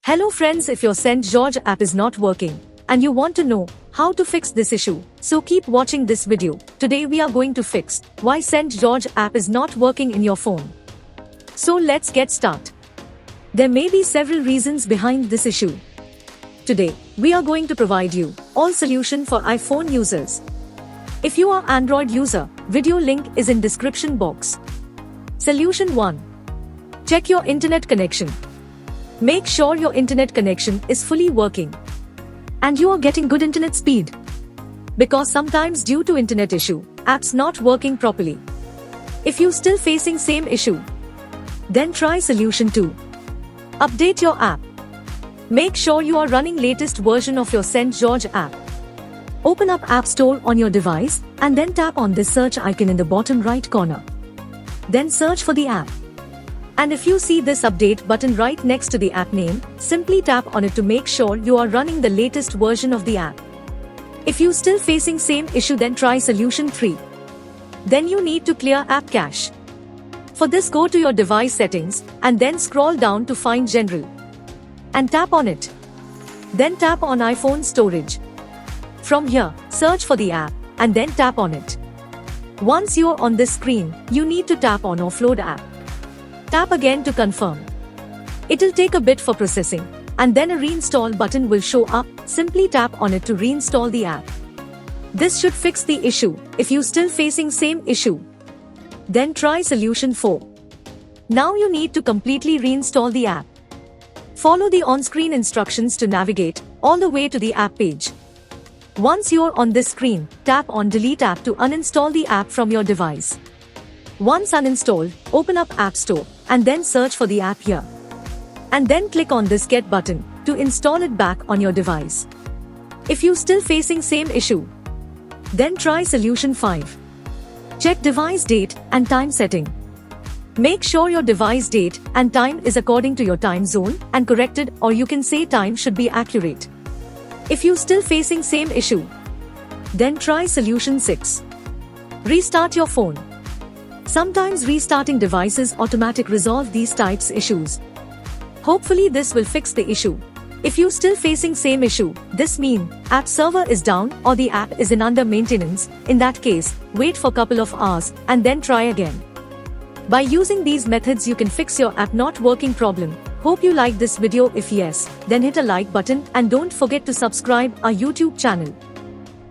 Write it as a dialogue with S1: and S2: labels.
S1: Hello friends, if your St. George app is not working and you want to know how to fix this issue, so keep watching this video. Today we are going to fix why St. George app is not working in your phone. So let's get started. There may be several reasons behind this issue. Today, we are going to provide you all solution for iPhone users. If you are Android user, video link is in description box. Solution 1. Check your internet connection. Make sure your internet connection is fully working and you are getting good internet speed. Because sometimes due to internet issue, apps not working properly. If you still facing same issue, then try solution 2. Update your app. Make sure you are running latest version of your St. George app. Open up App Store on your device and then tap on this search icon in the bottom right corner. Then search for the app. And if you see this update button right next to the app name, simply tap on it to make sure you are running the latest version of the app. If you still facing same issue, then try solution 3. Then you need to clear app cache. For this, go to your device settings and then scroll down to find general and tap on it. Then tap on iPhone storage. From here, search for the app and then tap on it. Once you are on this screen, you need to tap on offload app. Tap again to confirm. It'll take a bit for processing, and then a reinstall button will show up. Simply tap on it to reinstall the app. This should fix the issue. If you still facing same issue, then try solution 4. Now you need to completely reinstall the app. Follow the on-screen instructions to navigate all the way to the app page. Once you're on this screen, tap on delete app to uninstall the app from your device. Once uninstalled, open up App Store and then search for the app here. And then click on this get button to install it back on your device. If you still facing same issue, then try solution 5. Check device date and time setting. Make sure your device date and time is according to your time zone and corrected, or you can say time should be accurate. If you still facing same issue, then try solution 6. Restart your phone. Sometimes restarting devices automatically resolve these types issues. Hopefully this will fix the issue. If you still facing same issue, this mean app server is down or the app is in under maintenance. In that case, wait for couple of hours and then try again. By using these methods, you can fix your app not working problem. Hope you like this video. If yes, then hit a like button and don't forget to subscribe our YouTube channel.